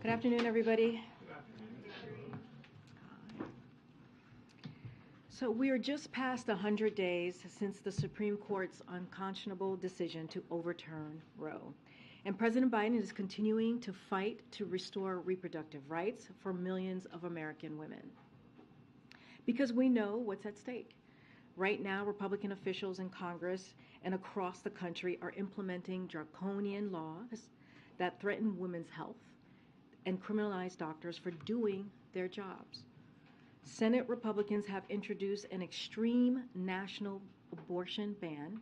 Good afternoon, everybody. So we are just past 100 days since the Supreme Court's unconscionable decision to overturn Roe. And President Biden is continuing to fight to restore reproductive rights for millions of American women. Because we know what's at stake. Right now, Republican officials in Congress and across the country are implementing draconian laws that threaten women's health and criminalize doctors for doing their jobs. Senate Republicans have introduced an extreme national abortion ban.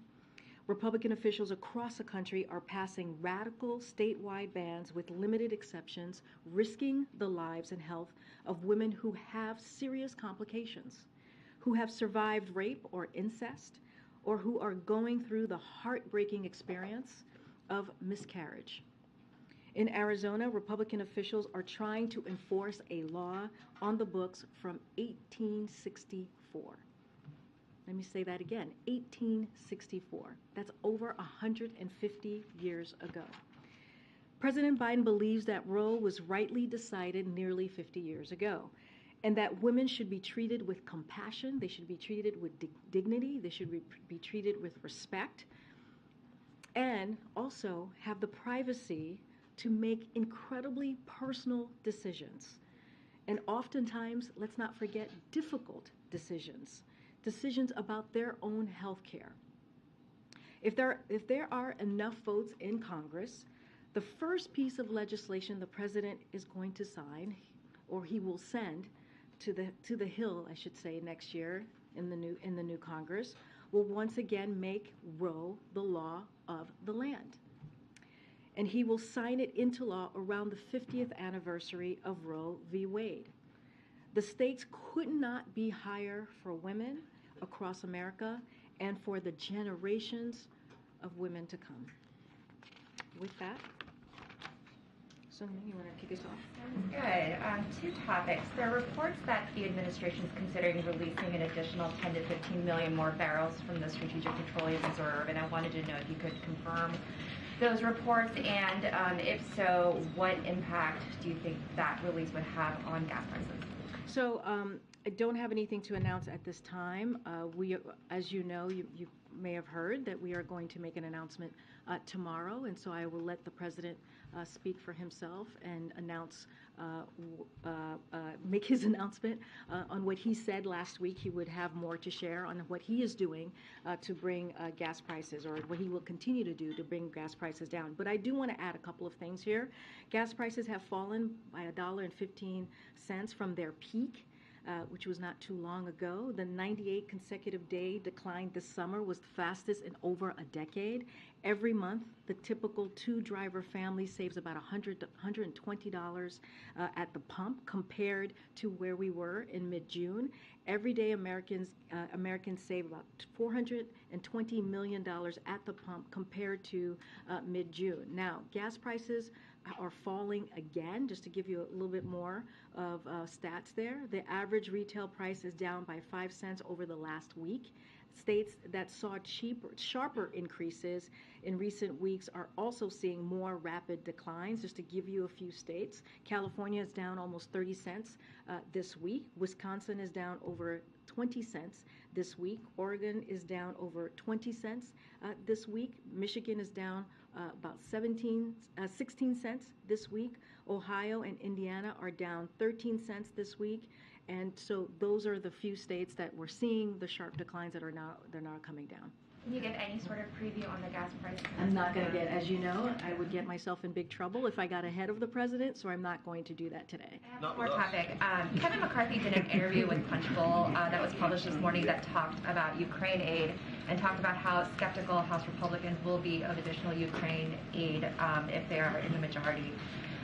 Republican officials across the country are passing radical statewide bans with limited exceptions, risking the lives and health of women who have serious complications, who have survived rape or incest, or who are going through the heartbreaking experience of miscarriage. In Arizona, Republican officials are trying to enforce a law on the books from 1864. Let me say that again, 1864. That's over 150 years ago. President Biden believes that Roe was rightly decided nearly 50 years ago, and that women should be treated with compassion, they should be treated with dignity, they should be treated with respect, and also have the privacy to make incredibly personal decisions. And oftentimes, let's not forget, difficult decisions about their own health care. If there are enough votes in Congress, the first piece of legislation the president is going to sign, or he will send to the Hill, I should say, next year in the new Congress, will once again make Roe the law of the land. And he will sign it into law around the 50th anniversary of Roe v. Wade. The stakes could not be higher for women across America and for the generations of women to come. With that, Sonia, you want to kick us off? Sounds good. Two topics. There are reports that the administration is considering releasing an additional 10 to 15 million more barrels from the Strategic Petroleum Reserve, and I wanted to know if you could confirm those reports, and if so, what impact do you think that release would have on gas prices? So I don't have anything to announce at this time. We, as you know, you may have heard that we are going to make an announcement tomorrow, and so I will let the president speak for himself and announce, make his announcement on what he said last week. He would have more to share on what he is doing to bring gas prices, or what he will continue to do to bring gas prices down. But I do want to add a couple of things here. Gas prices have fallen by $1.15 from their peak, which was not too long ago. The 98 consecutive day decline this summer was the fastest in over a decade. Every month, the typical two-driver family saves about $120 at the pump compared to where we were in mid-June. Every day, Americans save about $420 million at the pump compared to mid-June. Now, gas prices are falling again. Just to give you a little bit more of stats there, the average retail price is down by 5 cents over the last week. States that saw sharper increases in recent weeks are also seeing more rapid declines. Just to give you a few states, California is down almost 30 cents this week. Wisconsin is down over 20 cents this week. Oregon is down over 20 cents this week. Michigan is down about 16 cents this week. Ohio and Indiana are down 13 cents this week. And so those are the few states that we're seeing the sharp declines that are now coming down. Can you give any sort of preview on the gas prices? I'm not going to get, as you know, I would get myself in big trouble if I got ahead of the president, so I'm not going to do that today. One more topic. Kevin McCarthy did an interview with Punchbowl that was published this morning that talked about Ukraine aid and talked about how skeptical House Republicans will be of additional Ukraine aid if they are in the majority.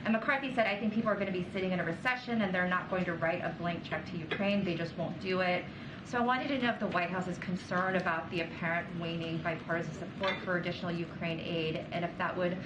And McCarthy said, I think people are going to be sitting in a recession and they're not going to write a blank check to Ukraine. They just won't do it. So I wanted to know if the White House is concerned about the apparent waning bipartisan support for additional Ukraine aid, and if that would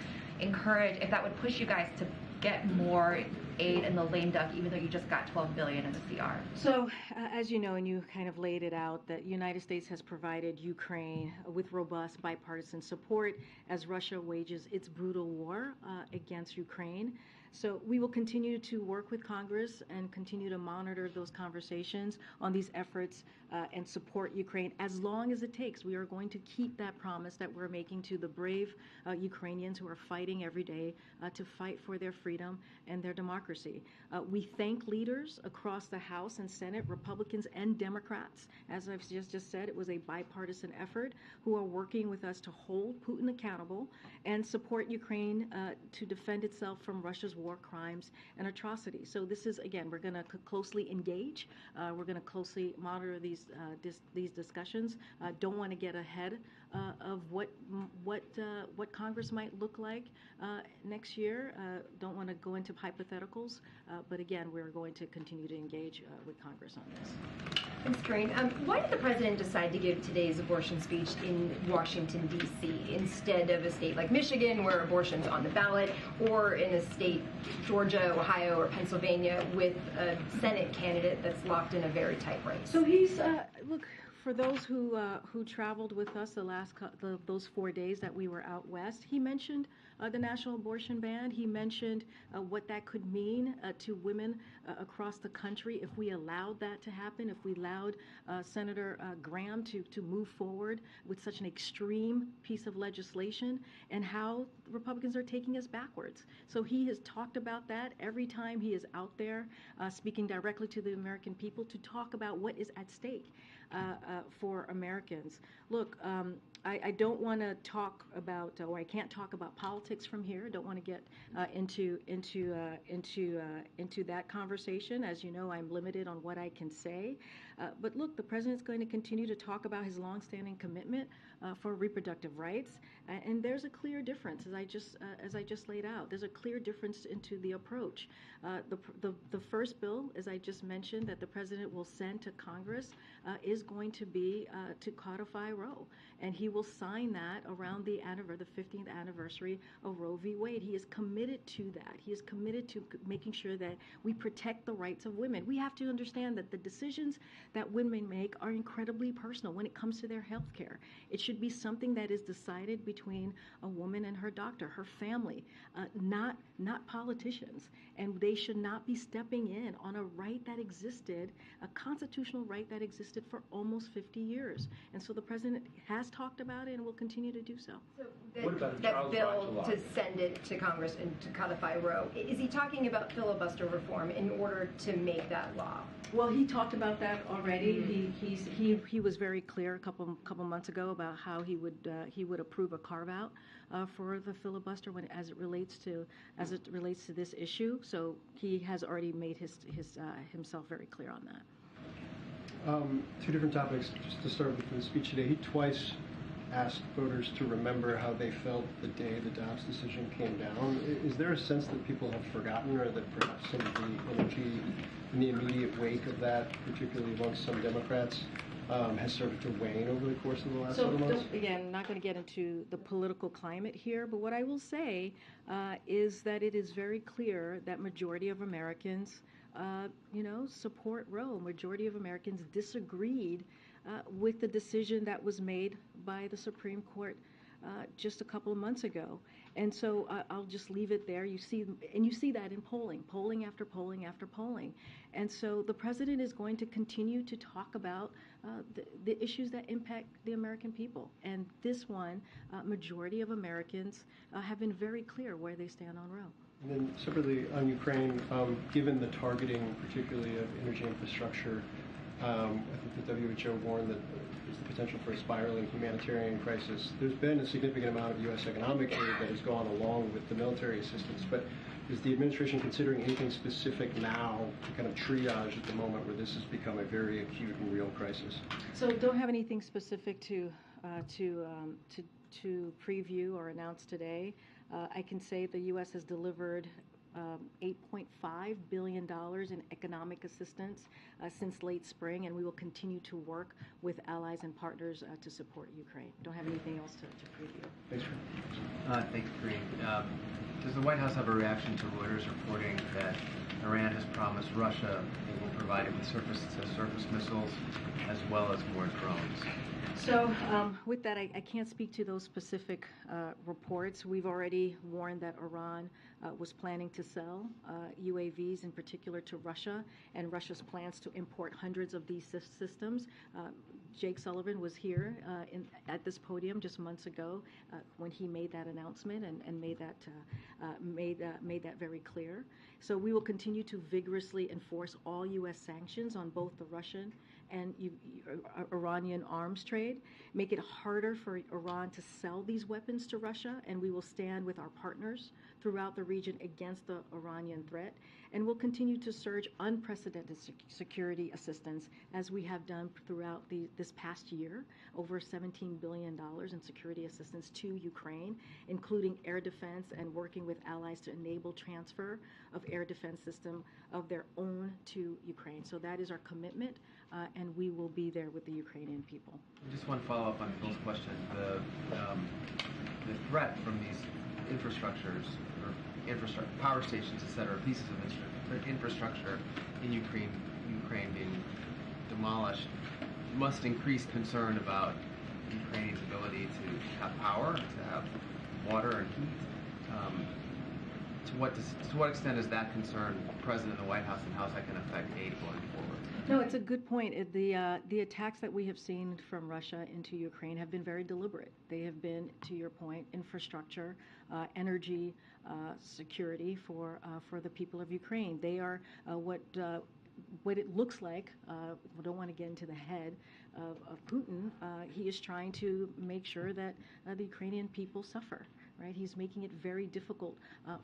push you guys to get more aid in the lame duck, even though you just got $12 billion in the CR? So, as you know, and you kind of laid it out, that the United States has provided Ukraine with robust bipartisan support as Russia wages its brutal war against Ukraine. So we will continue to work with Congress and continue to monitor those conversations on these efforts and support Ukraine as long as it takes. We are going to keep that promise that we're making to the brave Ukrainians who are fighting every day to fight for their freedom and their democracy. We thank leaders across the House and Senate, Republicans and Democrats. As I've just said, it was a bipartisan effort who are working with us to hold Putin accountable and support Ukraine to defend itself from Russia's war crimes and atrocities. So this is, again, we're going to closely engage. We're going to closely monitor these discussions. Don't want to get ahead of what Congress might look like next year. Don't want to go into hypotheticals, but again, we're going to continue to engage with Congress on this. Thanks, Karine. Why did the president decide to give today's abortion speech in Washington, D.C., instead of a state like Michigan, where abortion's on the ballot, or in a state, Georgia, Ohio, or Pennsylvania, with a Senate candidate that's locked in a very tight race? So he's, look, for those who traveled with us those 4 days that we were out west, he mentioned the national abortion ban. He mentioned what that could mean to women across the country if we allowed that to happen, if we allowed Senator Graham to move forward with such an extreme piece of legislation, and how Republicans are taking us backwards. So he has talked about that every time he is out there speaking directly to the American people to talk about what is at stake for Americans. Look, I don't want to talk about, or I can't talk about politics from here. I don't want to get into that conversation. As you know, I'm limited on what I can say. But look, the president's going to continue to talk about his longstanding commitment for reproductive rights, and there's a clear difference, as I just laid out. There's a clear difference into the approach. The first bill, as I just mentioned, that the president will send to Congress is going to be to codify Roe, and he will sign that around the 15th anniversary of Roe v. Wade. He is committed to that. He is committed to making sure that we protect the rights of women. We have to understand that the decisions that women make are incredibly personal when it comes to their health care. It should be something that is decided between a woman and her doctor, her family, not politicians. And they should not be stepping in on a right that existed, a constitutional right that existed for almost 50 years. And so the president has talked about it and will continue to do so. So that bill to send it to Congress and to codify Roe, is he talking about filibuster reform in order to make that law? Well, he talked about that already. He was very clear a couple months ago about how he would approve a carve out for the filibuster as it relates to this issue. So he has already made himself very clear on that. Two different topics. Just to start with the speech today, he twice asked voters to remember how they felt the day the Dobbs decision came down. Is there a sense that people have forgotten, or that perhaps some of the energy in the immediate wake of that, particularly amongst some Democrats, has started to wane over the course of the last several months? So again, not going to get into the political climate here, but what I will say is that it is very clear that majority of Americans support Roe. Majority of Americans disagreed with the decision that was made by the Supreme Court just a couple of months ago. And so I'll just leave it there. You see that in polling after polling after polling. And so the president is going to continue to talk about the issues that impact the American people. And this one, majority of Americans have been very clear where they stand on Roe. And then separately on Ukraine, given the targeting, particularly of energy infrastructure, I think the WHO warned that there's the potential for a spiraling humanitarian crisis. There's been a significant amount of U.S. economic aid that has gone along with the military assistance, but is the administration considering anything specific now to kind of triage at the moment where this has become a very acute and real crisis? So don't have anything specific to preview or announce today. I can say the U.S. has delivered $8.5 billion in economic assistance since late spring, and we will continue to work with allies and partners to support Ukraine. Don't have anything else to preview. Thanks, Thank you, Karine. Does the White House have a reaction to Reuters reporting that Iran has promised Russia it will provide it with surface-to-surface missiles as well as more drones? So with that, I can't speak to those specific reports. We've already warned that Iran was planning to sell UAVs in particular to Russia, and Russia's plans to import hundreds of these systems. Jake Sullivan was here at this podium just months ago when he made that announcement and made that very clear. So we will continue to vigorously enforce all U.S. sanctions on both the Russian and Iranian arms trade, make it harder for Iran to sell these weapons to Russia, and we will stand with our partners throughout the region against the Iranian threat, and we'll continue to surge unprecedented security assistance as we have done throughout this past year, over $17 billion in security assistance to Ukraine, including air defense and working with allies to enable transfer of air defense system of their own to Ukraine. So that is our commitment, and we will be there with the Ukrainian people. Just one follow-up on Phil's question. The threat from these infrastructures, or power stations, et cetera, pieces of infrastructure in Ukraine being demolished, must increase concern about Ukraine's ability to have power, to have water and heat. To what extent is that concern present in the White House, and how is that going to affect aid going forward? No, it's a good point. The attacks that we have seen from Russia into Ukraine have been very deliberate. They have been, to your point, infrastructure, energy, security for the people of Ukraine. They are what it looks like. We don't want to get into the head of Putin. He is trying to make sure that the Ukrainian people suffer. Right? He's making it very difficult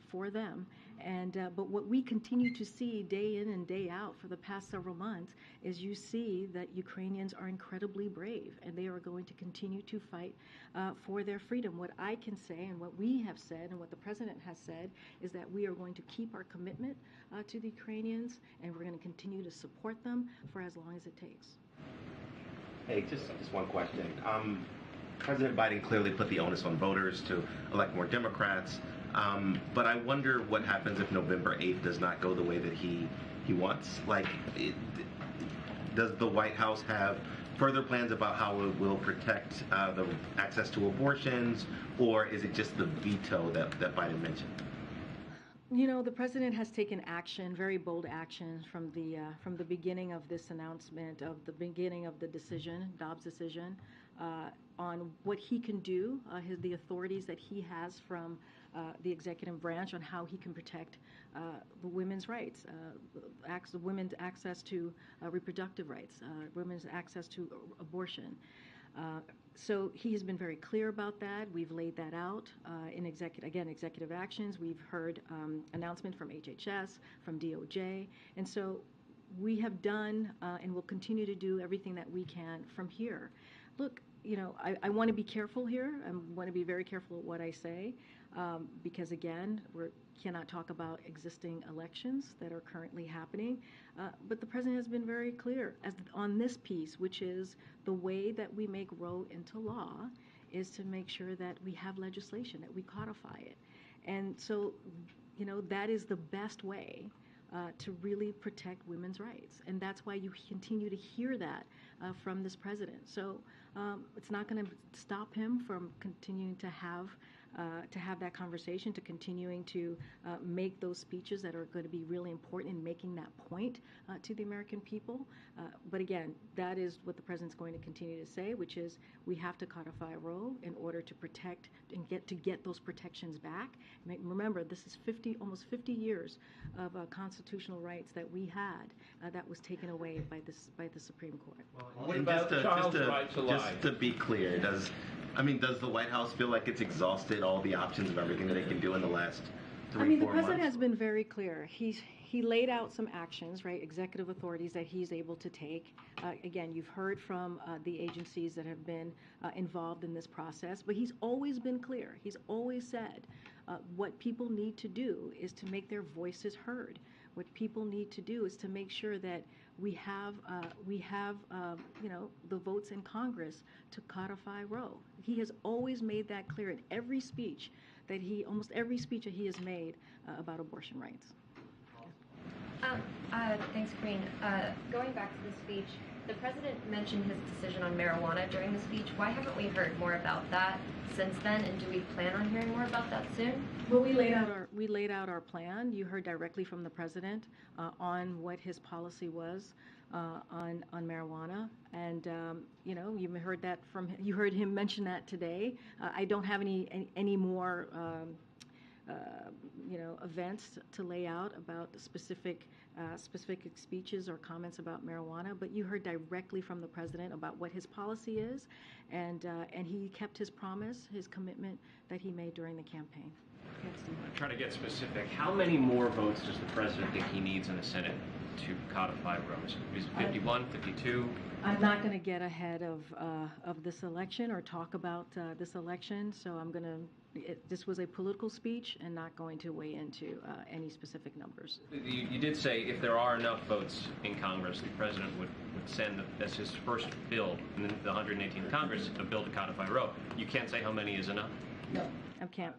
for them. And but what we continue to see day in and day out for the past several months is you see that Ukrainians are incredibly brave, and they are going to continue to fight for their freedom. What I can say, and what we have said, and what the president has said, is that we are going to keep our commitment to the Ukrainians, and we're going to continue to support them for as long as it takes. Hey, just one question. President Biden clearly put the onus on voters to elect more Democrats, but I wonder what happens if November 8th does not go the way that he wants. Does the White House have further plans about how it will protect the access to abortions, or is it just the veto that Biden mentioned? You know, the president has taken action, very bold action, from the beginning of this announcement, of the beginning of the decision, Dobbs decision, on what he can do, the authorities that he has from the executive branch on how he can protect the women's rights, women's access to reproductive rights, women's access to abortion. So he has been very clear about that. We've laid that out in executive actions. We've heard announcements from HHS, from DOJ, and so we have done and will continue to do everything that we can from here. Look, you know, I want to be careful here. I want to be very careful at what I say because, again, we cannot talk about existing elections that are currently happening. But the president has been very clear on this piece, which is the way that we make Roe into law is to make sure that we have legislation, that we codify it. And so, you know, that is the best way to really protect women's rights. And that's why you continue to hear that from this president. So it's not going to stop him from continuing to have that conversation, to continuing to make those speeches that are going to be really important in making that point to the American people. But again, that is what the president's going to continue to say, which is we have to codify Roe in order to protect and get those protections back. Remember, this is almost 50 years of constitutional rights that we had that was taken away by the Supreme Court. Well, what about child's right to life? Just to be clear, does the White House feel like it's exhausted all the options of everything that it can do in the last 3-4 months? The president has been very clear. he laid out some actions, right, executive authorities that he's able to take. Again, you've heard from the agencies that have been involved in this process, but he's always been clear. He's always said what people need to do is to make their voices heard. What people need to do is to make sure that we have the votes in Congress to codify Roe. He has always made that clear in every speech almost every speech that he has made about abortion rights. Thanks, Karine. Going back to the speech, the president mentioned his decision on marijuana during the speech. Why haven't we heard more about that since then, and do we plan on hearing more about that soon? Well, we laid out our plan. You heard directly from the president on what his policy was on marijuana, and you heard that you heard him mention that today. I don't have any more events to lay out about specific speeches or comments about marijuana, but you heard directly from the president about what his policy is, and he kept his promise, his commitment that he made during the campaign. Yes, Steve. I'm trying to get specific. How many more votes does the president think he needs in the Senate to codify Roe? Is it 51, 52? I'm not going to get ahead of this election or talk about this election, so I'm going to. This was a political speech and not going to weigh into any specific numbers. You did say if there are enough votes in Congress, the president would send as his first bill in the 118th Congress a bill to codify Roe. You can't say how many is enough? No, I can't.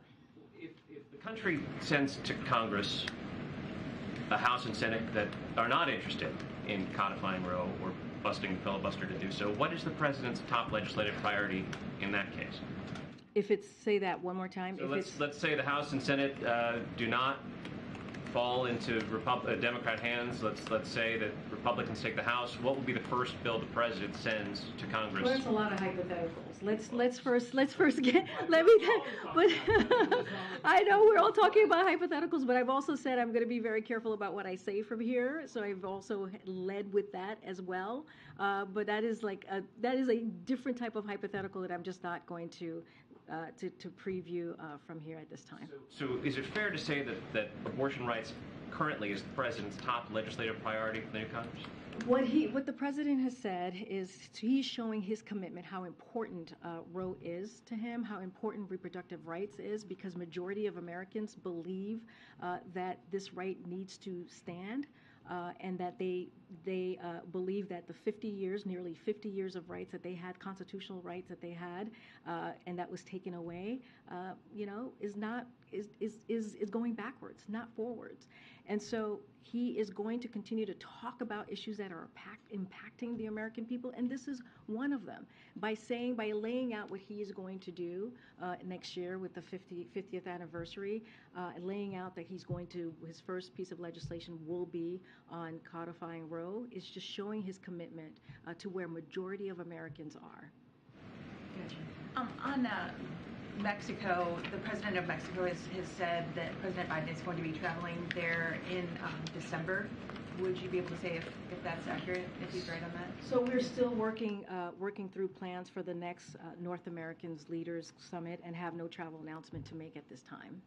If the country sends to Congress a House and Senate that are not interested in codifying Roe or busting the filibuster to do so, what is the president's top legislative priority in that case? If it's, say that one more time. So let's say the House and Senate do not fall into Democrat hands. Let's say that Republicans take the House. What will be the first bill the president sends to Congress? Well, that's a lot of hypotheticals. Let's first get. Let me. But I know we're all talking about hypotheticals, but I've also said I'm going to be very careful about what I say from here. So I've also led with that as well. But that is a different type of hypothetical that I'm just not going to preview from here at this time. So is it fair to say that abortion rights currently is the president's top legislative priority for the new Congress? What the president has said is he's showing his commitment, how important Roe is to him, how important reproductive rights is, because majority of Americans believe that this right needs to stand. And that they believe that the nearly 50 years of rights that they had, constitutional rights that they had, and that was taken away, is going backwards, not forwards. And so he is going to continue to talk about issues that are impacting the American people, and this is one of them. By laying out what he is going to do next year with the 50th anniversary, laying out that his first piece of legislation will be on codifying Roe, is just showing his commitment to where majority of Americans are. On Mexico, the president of Mexico has said that President Biden is going to be traveling there in December. Would you be able to say if that's accurate, if he's right on that? So we're still working through plans for the next North Americans Leaders Summit and have no travel announcement to make at this time.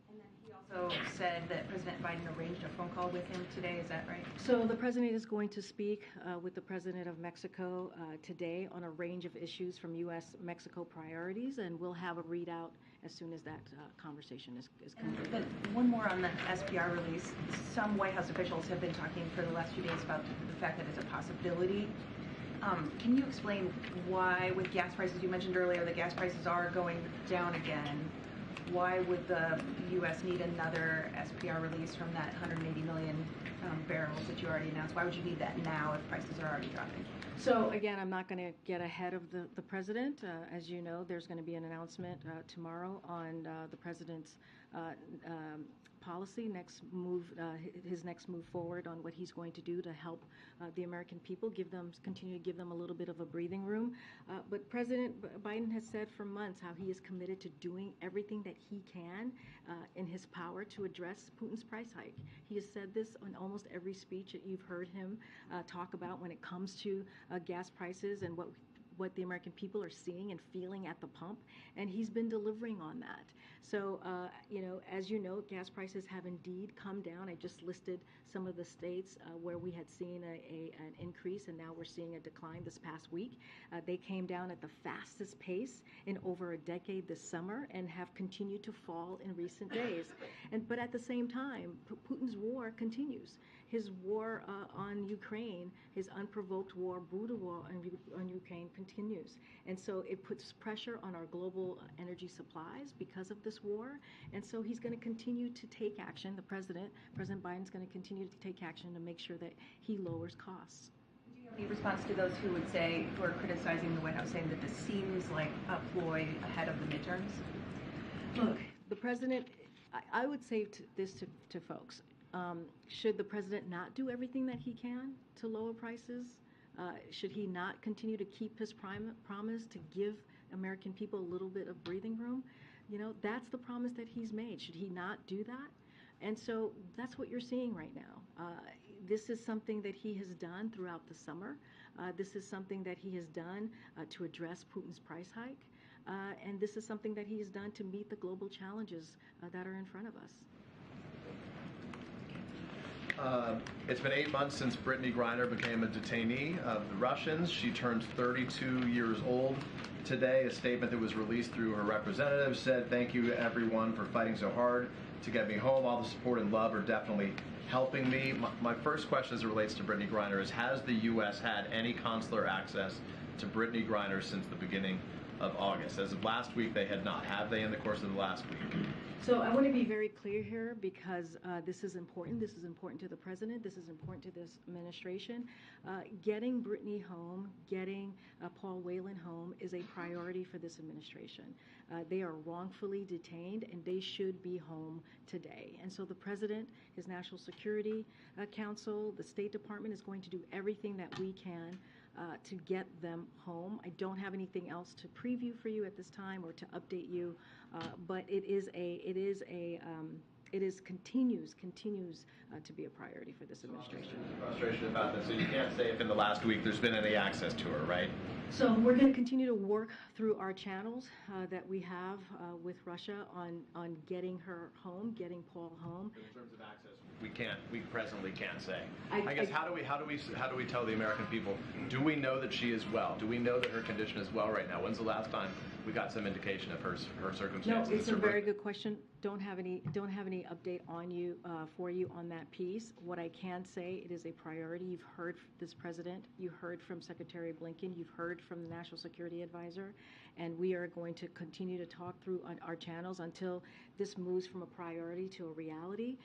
And then he also said that President Biden arranged a phone call with him today. Is that right? So the president is going to speak with the president of Mexico today on a range of issues from U.S.-Mexico priorities, and we'll have a readout as soon as that conversation is complete. But one more on the SPR release. Some White House officials have been talking for the last few days about the fact that it's a possibility. Can you explain why, with gas prices, you mentioned earlier that gas prices are going down again, why would the U.S. need another SPR release from that 180 million barrels that you already announced? Why would you need that now if prices are already dropping? So again, I'm not going to get ahead of the president. As you know, there's going to be an announcement tomorrow on the president's policy, his next move forward on what he's going to do to help the American people, continue to give them a little bit of a breathing room. But President Biden has said for months how he is committed to doing everything that he can in his power to address Putin's price hike. He has said this on almost every speech that you've heard him talk about when it comes to gas prices and what the American people are seeing and feeling at the pump, and he's been delivering on that. So, as you know, gas prices have indeed come down. I just listed some of the states where we had seen an increase, and now we're seeing a decline this past week. They came down at the fastest pace in over a decade this summer and have continued to fall in recent days. But at the same time, Putin's war continues. His war on Ukraine, his unprovoked war, brutal war on Ukraine continues. And so it puts pressure on our global energy supplies because of this war. And so he's going to continue to take action. President Biden's going to continue to take action to make sure that he lowers costs. Do you have any response to those who would say, who are criticizing the White House, saying that this seems like a ploy ahead of the midterms? Look, the president, I would say this to folks. Should the president not do everything that he can to lower prices? Should he not continue to keep his promise to give American people a little bit of breathing room? That's the promise that he's made. Should he not do that? And so that's what you're seeing right now. This is something that he has done throughout the summer. This is something that he has done to address Putin's price hike. And this is something that he has done to meet the global challenges that are in front of us. It's been 8 months since Brittany Greiner became a detainee of the Russians. She turned 32 years old today. A statement that was released through her representative said, "Thank you to everyone for fighting so hard to get me home. All the support and love are definitely helping me." My first question as it relates to Brittany Greiner is, has the U.S. had any consular access to Brittany Greiner since the beginning of August? As of last week, they had not. Have they in the course of the last week? So I want to be very clear here because this is important. This is important to the president. This is important to this administration. Getting Brittany home, getting Paul Whelan home is a priority for this administration. They are wrongfully detained and they should be home today. And so the president, his National Security Council, the State Department is going to do everything that we can to get them home. I don't have anything else to preview for you at this time or to update you, but it continues to be a priority for this administration. Frustration about this. So you can't say if in the last week there's been any access to her, right? So we're going to continue to work through our channels that we have with Russia on getting her home, getting Paul home. In terms of access, we presently can't say. I guess how do we tell the American people? Do we know that she is well? Do we know that her condition is well right now? When's the last time we got some indication of her circumstances? No, it's a very good question. Don't have any update on you for you on that piece. What I can say, it is a priority. You've heard this president. You heard from Secretary Blinken. You've heard from the National Security Advisor, and we are going to continue to talk through on our channels until this moves from a priority to a reality.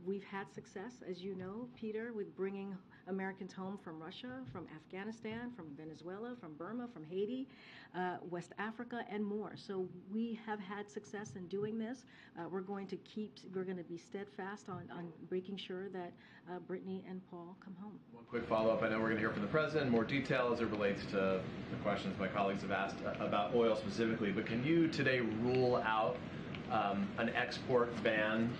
We've had success, as you know, Peter, with bringing Americans home from Russia, from Afghanistan, from Venezuela, from Burma, from Haiti, West Africa, and more. So we have had success in doing this. We're going to be steadfast on making sure that Brittany and Paul come home. One quick follow-up. I know we're going to hear from the president in more detail as it relates to the questions my colleagues have asked about oil specifically, but can you today rule out an export ban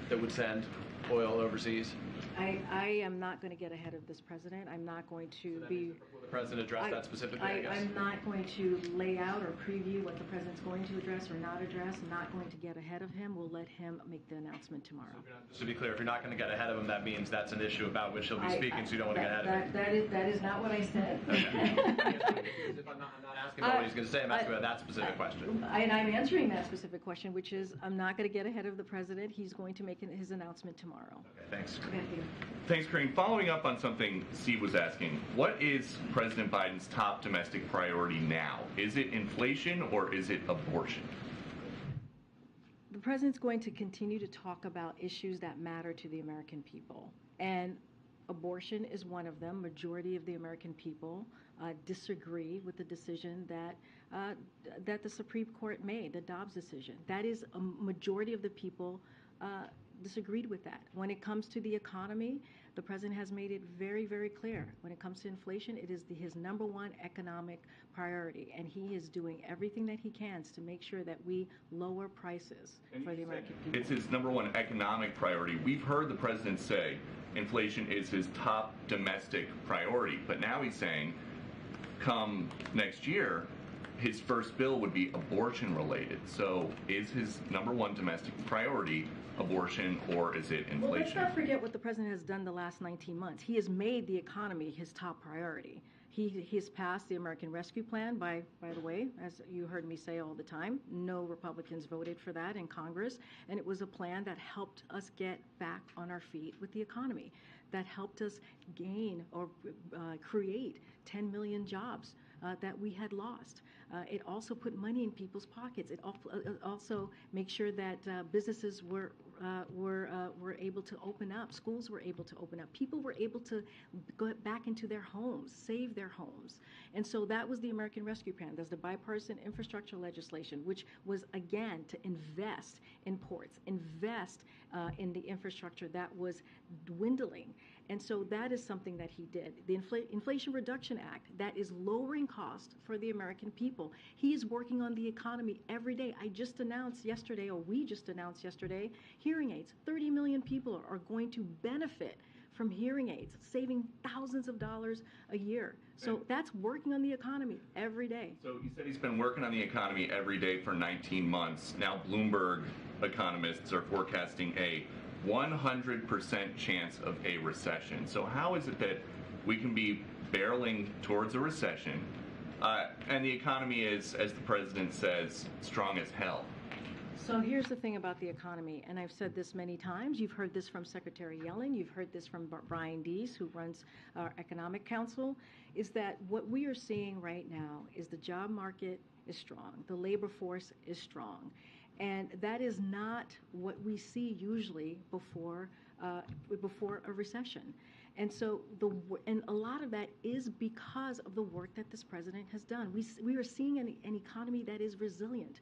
that would send oil overseas? I am not going to get ahead of this president. I'm not going to be... Will the president address that specifically, I guess? I'm not going to lay out or preview what the president's going to address or not address. I'm not going to get ahead of him. We'll let him make the announcement tomorrow. Just to be clear, if you're not going to get ahead of him, that means that's an issue about which he'll be speaking, so you don't want to get ahead of him. That is not what I said. I'm not asking about what he's going to say. I'm asking about that specific question. And I'm answering that specific question, which is I'm not going to get ahead of the president. He's going to make his announcement tomorrow. Okay, thanks. Thanks, Karine. Following up on something Steve was asking, what is President Biden's top domestic priority now? Is it inflation or is it abortion? The president's going to continue to talk about issues that matter to the American people. And abortion is one of them. Majority of the American people disagree with the decision that the Supreme Court made, the Dobbs decision. That is, a majority of the people disagreed with that. When it comes to the economy, the president has made it very, very clear. When it comes to inflation, it is his number one economic priority, and he is doing everything that he can to make sure that we lower prices for the American people. It's his number one economic priority. We've heard the president say inflation is his top domestic priority, but now he's saying come next year, his first bill would be abortion related. So is his number one domestic priority abortion, or is it inflation? Well, let's not forget what the president has done the last 19 months. He has made the economy his top priority. He's passed the American Rescue Plan, by the way, as you heard me say all the time. No Republicans voted for that in Congress, and it was a plan that helped us get back on our feet with the economy, that helped us gain or create 10 million jobs that we had lost. It also put money in people's pockets. It also made sure that businesses were able to open up, schools were able to open up, people were able to go back into their homes, save their homes. And so that was the American Rescue Plan. There's the bipartisan infrastructure legislation, which was, again, to invest in ports, invest in the infrastructure that was dwindling. And so that is something that he did. The Inflation Reduction Act, that is lowering cost for the American people. He is working on the economy every day. We just announced yesterday, hearing aids. 30 million people are going to benefit from hearing aids, saving thousands of dollars a year. So that's working on the economy every day. So you said he's been working on the economy every day for 19 months. Now Bloomberg economists are forecasting a 100% chance of a recession. So how is it that we can be barreling towards a recession and the economy is, as the president says, strong as hell? So here's the thing about the economy, and I've said this many times. You've heard this from Secretary Yellen. You've heard this from Brian Deese, who runs our Economic Council, is that what we are seeing right now is the job market is strong. The labor force is strong. And that is not what we see usually before a recession. And so and a lot of that is because of the work that this president has done. We are seeing an economy that is resilient.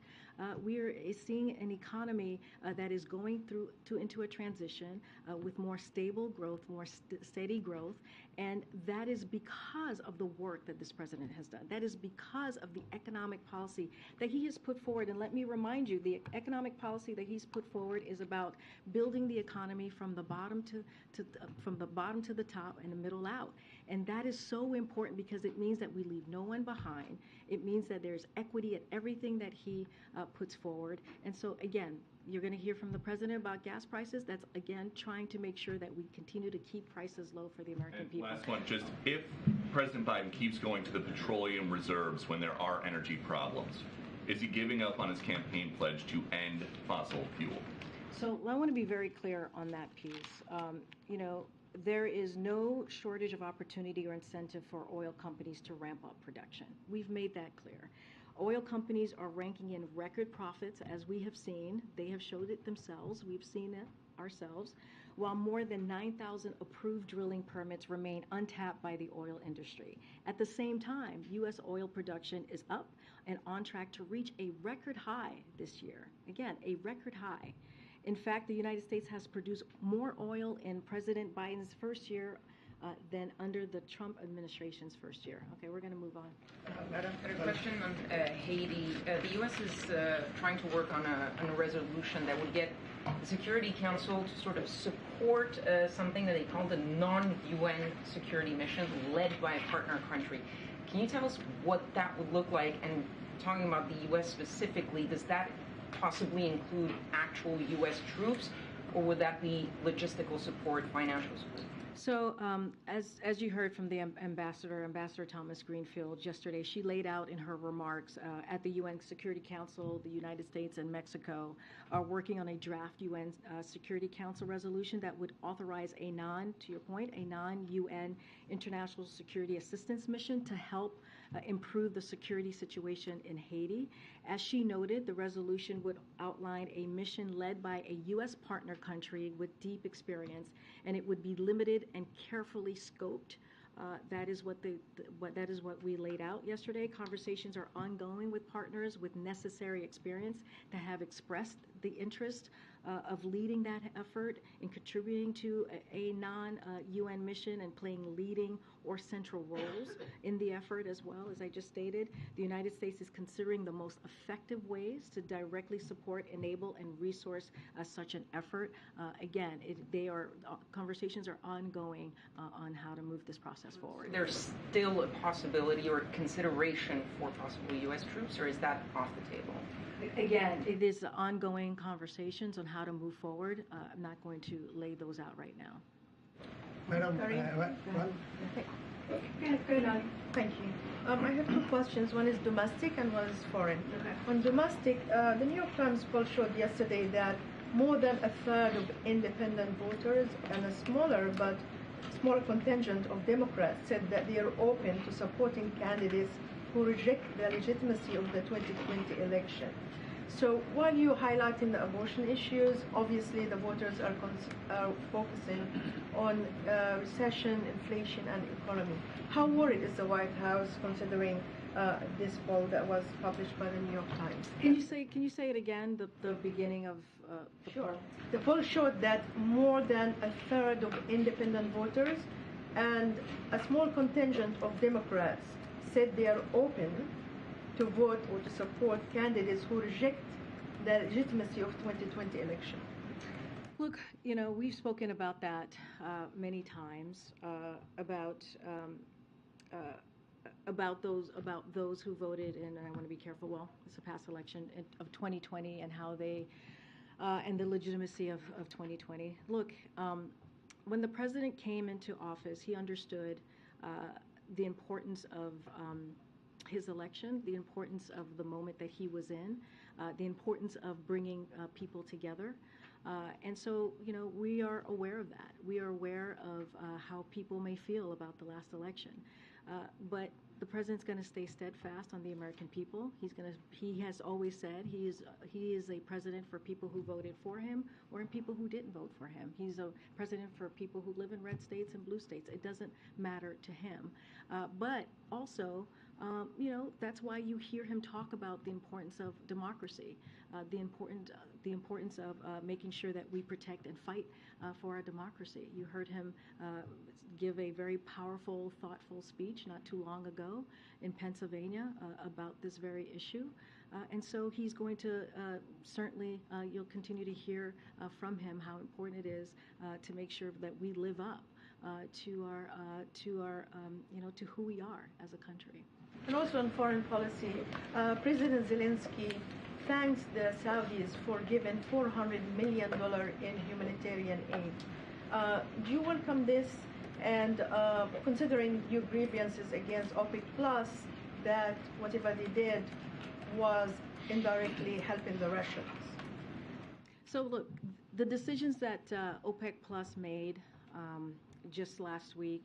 We are seeing an economy that is going into a transition with more stable growth, more steady growth, and that is because of the work that this president has done. That is because of the economic policy that he has put forward. And let me remind you, the economic policy that he's put forward is about building the economy from the bottom to the top and the middle out. And that is so important because it means that we leave no one behind. It means that there's equity at everything that he puts forward. And so, again, you're going to hear from the president about gas prices. That's, again, trying to make sure that we continue to keep prices low for the American people. Last one, just if President Biden keeps going to the petroleum reserves when there are energy problems, is he giving up on his campaign pledge to end fossil fuel? So I want to be very clear on that piece. There is no shortage of opportunity or incentive for oil companies to ramp up production. We've made that clear. Oil companies are ranking in record profits, as we have seen. They have showed it themselves. We've seen it ourselves. While more than 9,000 approved drilling permits remain untapped by the oil industry. At the same time, U.S. oil production is up and on track to reach a record high this year. Again, a record high. In fact, the United States has produced more oil in President Biden's first year than under the Trump administration's first year. Okay, we're going to move on. Madam, I have a question on Haiti. The U.S. is trying to work on a resolution that would get the Security Council to sort of support something that they call the non-UN security mission led by a partner country. Can you tell us what that would look like? And talking about the U.S. specifically, does that possibly include actual U.S. troops, or would that be logistical support, financial support? So as you heard from the Ambassador Thomas Greenfield yesterday, she laid out in her remarks at the UN Security Council, the United States and Mexico are working on a draft UN Security Council resolution that would authorize a non-UN international security assistance mission to help improve the security situation in Haiti. As she noted, the resolution would outline a mission led by a U.S. partner country with deep experience, and it would be limited and carefully scoped. That is what we laid out yesterday. Conversations are ongoing with partners with necessary experience that have expressed the interest of leading that effort and contributing to a non-UN mission and playing leading or central roles in the effort as well. As I just stated, the United States is considering the most effective ways to directly support, enable, and resource such an effort. Again, conversations are ongoing on how to move this process forward. There's still a possibility or consideration for possible U.S. troops, or is that off the table? Again, it is ongoing conversations on how to move forward. I'm not going to lay those out right now. Madam, Thank you. I have two questions. One is domestic and one is foreign. Okay. On domestic, the New York Times poll showed yesterday that more than a third of independent voters and a smaller but small contingent of Democrats said that they are open to supporting candidates who reject the legitimacy of the 2020 election. So while you're highlighting the abortion issues, obviously the voters are focusing on recession, inflation, and economy. How worried is the White House considering this poll that was published by the New York Times? Can you say it again? The beginning of. Sure. The poll showed that more than a third of independent voters and a small contingent of Democrats said they are open to vote or to support candidates who reject the legitimacy of 2020 election. Look, we've spoken about that many times about those who voted in, and I want to be careful. Well, it's a past election of 2020 and how they and the legitimacy of 2020. Look, when the president came into office, he understood the importance of his election, the importance of the moment that he was in, the importance of bringing people together. And so, we are aware of that. We are aware of how people may feel about the last election. But the president's going to stay steadfast on the American people. He has always said he is a president for people who voted for him or in people who didn't vote for him. He's a president for people who live in red states and blue states. It doesn't matter to him. But also, that's why you hear him talk about the importance of democracy, the importance of making sure that we protect and fight for our democracy. You heard him give a very powerful, thoughtful speech not too long ago in Pennsylvania about this very issue. And so he's going to certainly, you'll continue to hear from him how important it is to make sure that we live up to who we are as a country. And also on foreign policy, President Zelensky thanks the Saudis for giving $400 million in humanitarian aid. Do you welcome this? And considering your grievances against OPEC Plus, that whatever they did was indirectly helping the Russians? So look, the decisions that OPEC Plus made just last week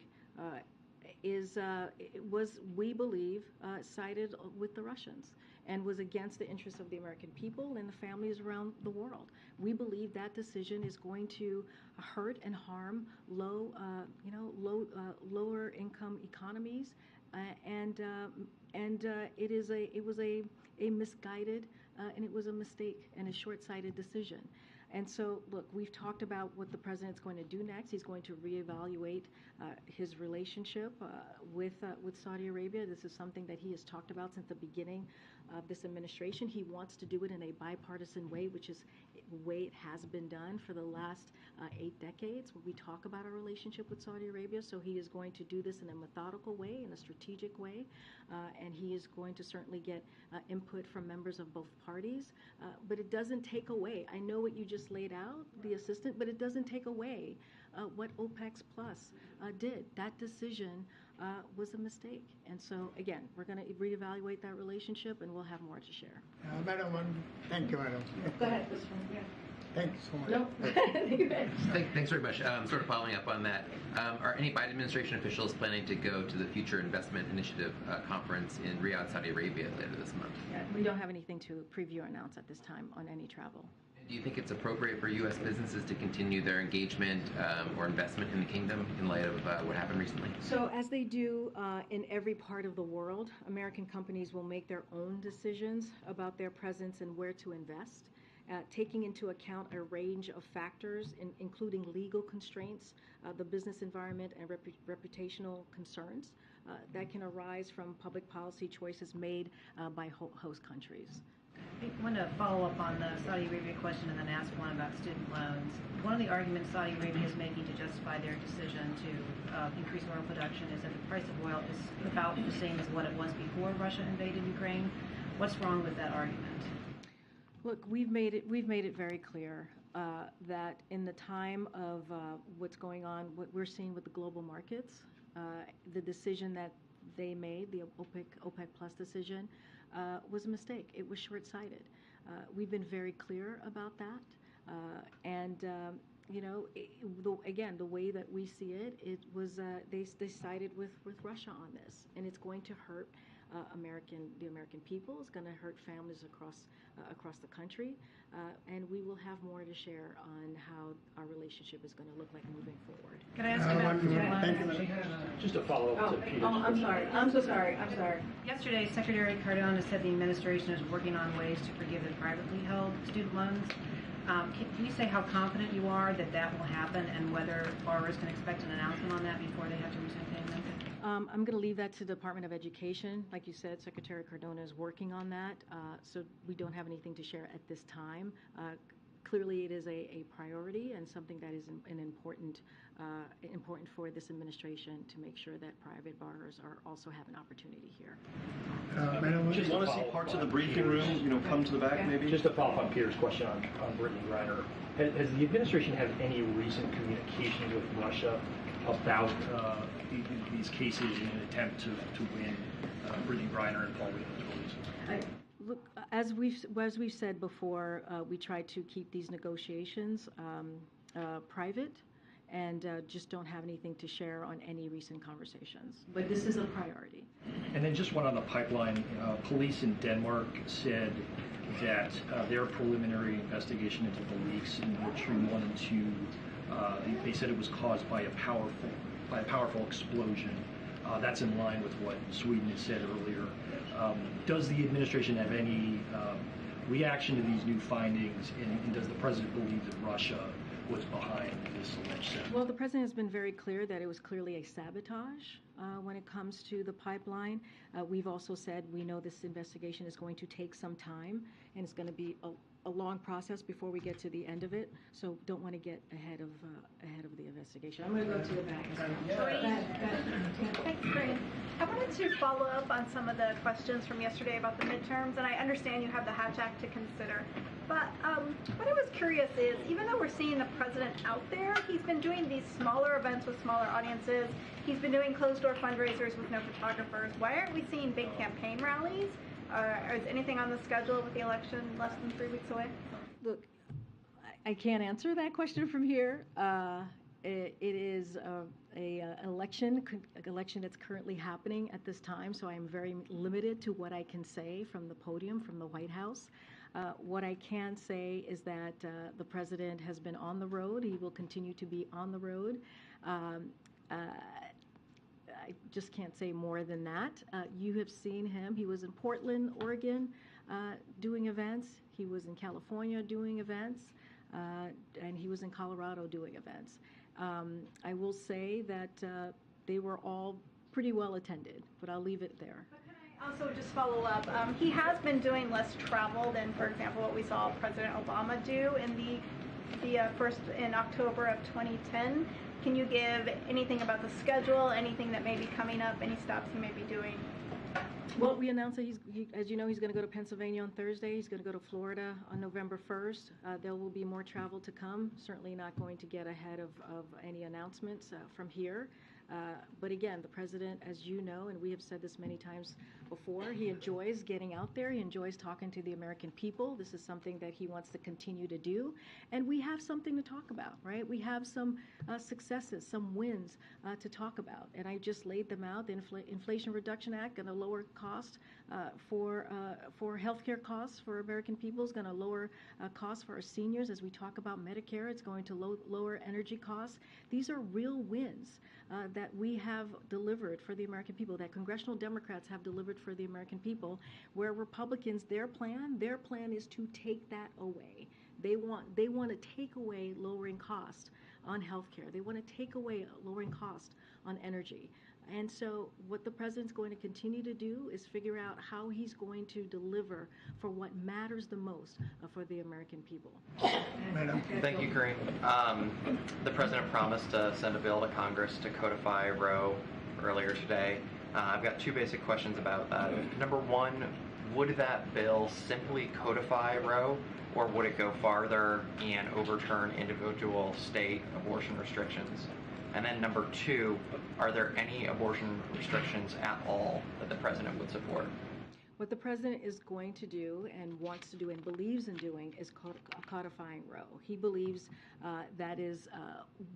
was, we believe, sided with the Russians and was against the interests of the American people and the families around the world. We believe that decision is going to hurt and harm lower income economies, and it was a misguided and it was a mistake and a short-sighted decision. And so, look, we've talked about what the president's going to do next. He's going to reevaluate his relationship with Saudi Arabia. This is something that he has talked about since the beginning of this administration. He wants to do it in a bipartisan way, which is the way it has been done for the last 8 decades. We talk about our relationship with Saudi Arabia, so he is going to do this in a methodical way, in a strategic way, and he is going to certainly get input from members of both parties. But it doesn't take away. I know what you just laid out, the assistant, but it doesn't take away what OPEC Plus did. That decision was a mistake. And so, again, we're going to reevaluate that relationship, and we'll have more to share. Madam, thank you, Madam. Go ahead, this one. Yeah. Thank you so much. No. Thanks very much. Sort of following up on that, are any Biden administration officials planning to go to the Future Investment Initiative conference in Riyadh, Saudi Arabia later this month? Yeah, we don't have anything to preview or announce at this time on any travel. Do you think it's appropriate for U.S. businesses to continue their engagement or investment in the kingdom in light of what happened recently? So as they do in every part of the world, American companies will make their own decisions about their presence and where to invest. taking into account a range of factors, including legal constraints, the business environment, and reputational concerns that can arise from public policy choices made by host countries. I want to follow up on the Saudi Arabia question and then ask one about student loans. One of the arguments Saudi Arabia is making to justify their decision to increase oil production is that the price of oil is about the same as what it was before Russia invaded Ukraine. What's wrong with that argument? Look, we've made it very clear that in the time of what's going on, what we're seeing with the global markets, the decision that they made, the OPEC Plus decision, was a mistake. It was short-sighted. We've been very clear about that, again, the way that we see it, it was they sided with Russia on this, and it's going to hurt the American people. It's going to hurt families across the country, and we will have more to share on how our relationship is going to look like moving forward. Can I ask about just a follow-up to Peter's I'm sorry. I'm so sorry. I'm sorry. Yesterday, Secretary Cardona said the administration is working on ways to forgive the privately held student loans. Can you say how confident you are that that will happen and whether borrowers can expect an announcement on that before they have to resume payment? I'm going to leave that to the Department of Education. Like you said, Secretary Cardona is working on that, so we don't have anything to share at this time. Clearly, it is a priority and something that is important for this administration to make sure that private borrowers also have an opportunity here. Just want to see parts of the briefing room, come to the back, maybe. Just to follow up on Peter's question on Brittany Greiner, has the administration had any recent communications with Russia about these cases in an attempt to win Brittany Greiner and Paul Williams' release? Look, as we've said before, we try to keep these negotiations private, and just don't have anything to share on any recent conversations. But this is a priority. And then just one on the pipeline. Police in Denmark said that their preliminary investigation into the leaks in Nord Stream 1 and 2, they said it was caused by a powerful explosion. That's in line with what Sweden had said earlier. Does the administration have any reaction to these new findings, and does the president believe that Russia was behind this alleged sabotage? Well, the president has been very clear that it was clearly a sabotage when it comes to the pipeline. We've also said we know this investigation is going to take some time, and it's going to be a long process before we get to the end of it. So don't want to get ahead of the investigation. I'm going to go to the back. Thanks, Karine. I wanted to follow up on some of the questions from yesterday about the midterms, and I understand you have the Hatch Act to consider. But what I was curious is, even though we're seeing the president out there, he's been doing these smaller events with smaller audiences. He's been doing closed-door fundraisers with no photographers. Why aren't we seeing big campaign rallies? Is anything on the schedule with the election less than 3 weeks away? Look, I can't answer that question from here. It is an election that's currently happening at this time, so I am very limited to what I can say from the podium, from the White House. What I can say is that the president has been on the road. He will continue to be on the road. I just can't say more than that. You have seen him. He was in Portland, Oregon, doing events. He was in California doing events, and he was in Colorado doing events. I will say that they were all pretty well attended, but I'll leave it there. Also, just follow up. He has been doing less travel than, for example, what we saw President Obama do in the first in October of 2010. Can you give anything about the schedule, anything that may be coming up, any stops he may be doing? Well, we announced that as you know, he's going to go to Pennsylvania on Thursday. He's going to go to Florida on November 1st. There will be more travel to come. Certainly not going to get ahead of any announcements from here. But again, the president, as you know, and we have said this many times before, he enjoys getting out there. He enjoys talking to the American people. This is something that he wants to continue to do. And we have something to talk about, right? We have some successes, some wins to talk about. And I just laid them out, the Inflation Reduction Act, going to lower cost for healthcare costs for American people. It's going to lower costs for our seniors. As we talk about Medicare, it's going to lower energy costs. These are real wins that we have delivered for the American people, that congressional Democrats have delivered for the American people, where Republicans, their plan is to take that away. They want to take away lowering cost on healthcare. They want to take away lowering cost on energy. And so what the president's going to continue to do is figure out how he's going to deliver for what matters the most for the American people. Madam. Thank you, Karine. The president promised to send a bill to Congress to codify Roe earlier today. I've got two basic questions about that. Number one, would that bill simply codify Roe, or would it go farther and overturn individual state abortion restrictions? And then number two, are there any abortion restrictions at all that the president would support? What the president is going to do and wants to do and believes in doing is codifying Roe. He believes that is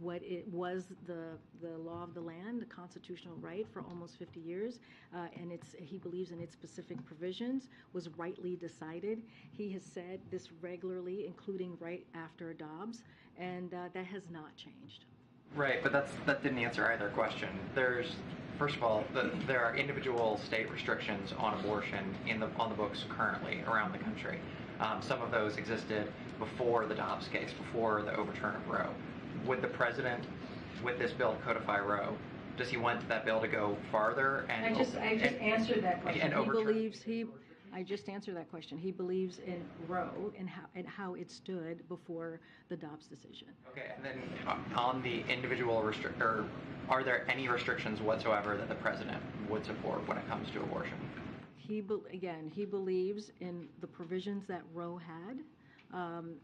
what it was the law of the land, the constitutional right for almost 50 years, and he believes in its specific provisions was rightly decided. He has said this regularly, including right after Dobbs, and that has not changed. Right, but that didn't answer either question. First of all, there are individual state restrictions on abortion on the books currently around the country. Some of those existed before the Dobbs case, before the overturn of Roe. Would the president, with this bill, codify Roe? Does he want that bill to go farther? I just answered that question. I just answered that question. He believes in Roe and how it stood before the Dobbs decision. Okay, and then on the individual are there any restrictions whatsoever that the president would support when it comes to abortion? He believes in the provisions that Roe had,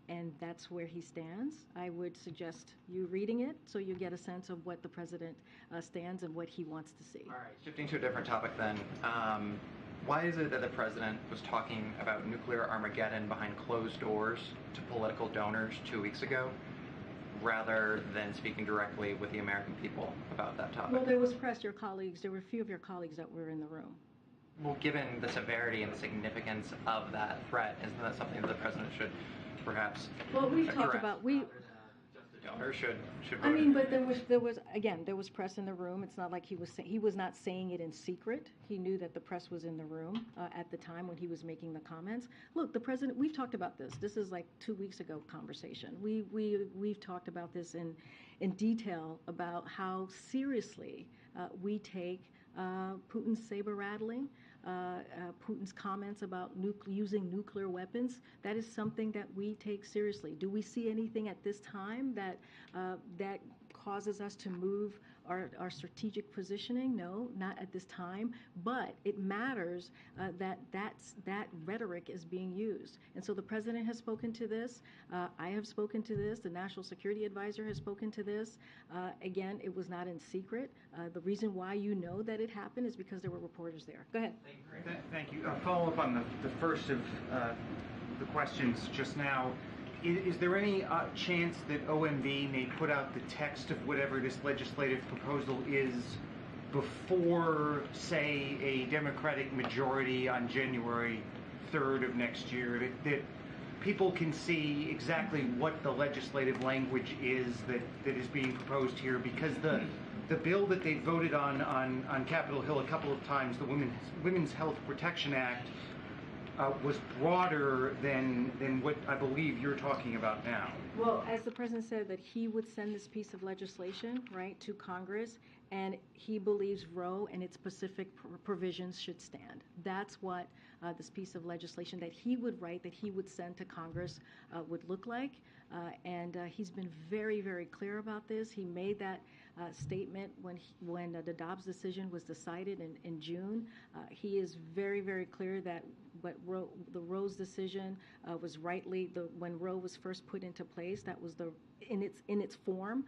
and that's where he stands. I would suggest you reading it so you get a sense of what the president stands and what he wants to see. All right, shifting to a different topic then. Why is it that the president was talking about nuclear Armageddon behind closed doors to political donors 2 weeks ago, rather than speaking directly with the American people about that topic? Well, there was press. There were a few of your colleagues that were in the room. Well, given the severity and the significance of that threat, isn't that something that the president should perhaps Well, we've address? talked about Donors should vote. I mean, but there was press in the room. It's not like he was not saying it in secret. He knew that the press was in the room at the time when he was making the comments. Look, the president. We've talked about this. This is like 2 weeks ago conversation. We've talked about this in detail about how seriously we take Putin's saber rattling, Putin's comments about using nuclear weapons. That is something that we take seriously. Do we see anything at this time that causes us to move our strategic positioning? No, not at this time. But it matters that rhetoric is being used. And so the president has spoken to this. I have spoken to this. The National Security Advisor has spoken to this. Again, it was not in secret. The reason why you know that it happened is because there were reporters there. Go ahead. Thank you. Follow up on the first of the questions just now. Is there any chance that OMB may put out the text of whatever this legislative proposal is before, say, a Democratic majority on January 3rd of next year, that people can see exactly what the legislative language is that is being proposed here? Because the bill that they voted on Capitol Hill a couple of times, the Women's Health Protection Act, was broader than what I believe you're talking about now. Well, as the president said, that he would send this piece of legislation, right, to Congress, and he believes Roe and its specific provisions should stand. That's what this piece of legislation that he would write, that he would send to Congress, would look like. And he's been very, very clear about this. He made that statement when the Dobbs decision was decided in June. He is very, very clear that the Roe's decision was rightly, when Roe was first put into place, that was in its form,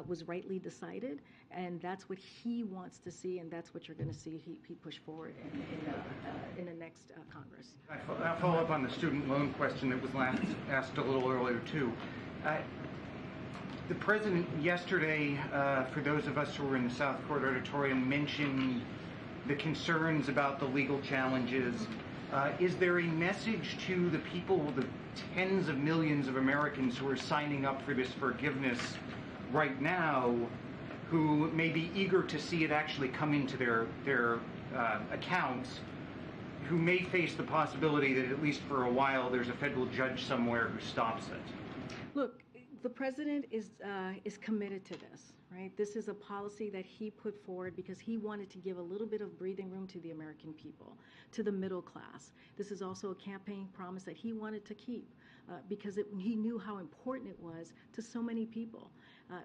was rightly decided, and that's what he wants to see, and that's what you're going to see he push forward in the next Congress. I'll follow up on the student loan question that was asked a little earlier too. The president yesterday, for those of us who were in the South Court auditorium, mentioned the concerns about the legal challenges. Is there a message to the people, the tens of millions of Americans who are signing up for this forgiveness right now, who may be eager to see it actually come into their accounts, who may face the possibility that at least for a while there's a federal judge somewhere who stops it? Look, the president is committed to this, right? This is a policy that he put forward because he wanted to give a little bit of breathing room to the American people, to the middle class. This is also a campaign promise that he wanted to keep because he knew how important it was to so many people.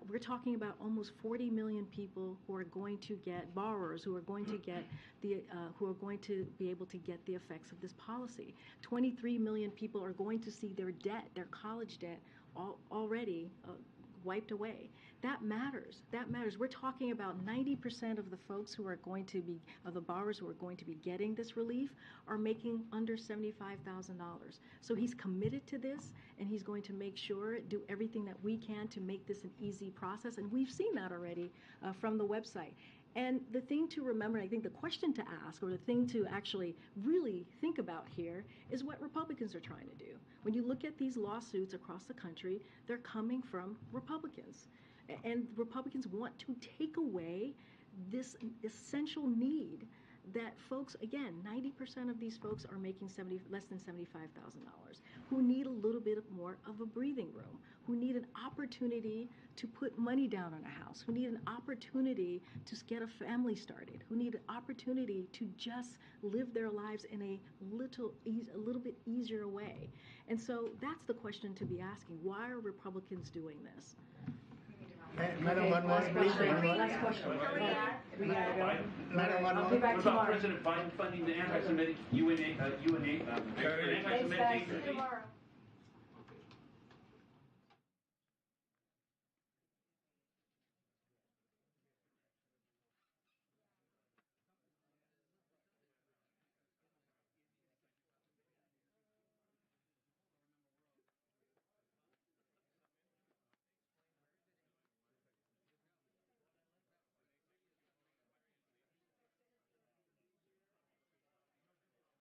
We're talking about almost 40 million people who are going to get borrowers, who are going to get who are going to be able to get the effects of this policy. 23 million people are going to see their debt, their college debt, already wiped away. That matters. That matters. We're talking about 90% of the folks who are going to be, of the borrowers who are going to be getting this relief, are making under $75,000. So he's committed to this, and he's going to make sure, do everything that we can to make this an easy process. And we've seen that already from the website. And the thing to remember, I think the question to ask, or the thing to actually really think about here, is what Republicans are trying to do. When you look at these lawsuits across the country, they're coming from Republicans. And Republicans want to take away this essential need that folks, again, 90% of these folks are making less than $75,000, who need a little bit more of a breathing room, who need an opportunity to put money down on a house, who need an opportunity to get a family started, who need an opportunity to just live their lives in a little bit easier way. And so that's the question to be asking. Why are Republicans doing this? Madam, one more, please. Last question. Madam, one more. What about President Biden funding the anti-Semitic UNA, anti-Semitic? Tomorrow.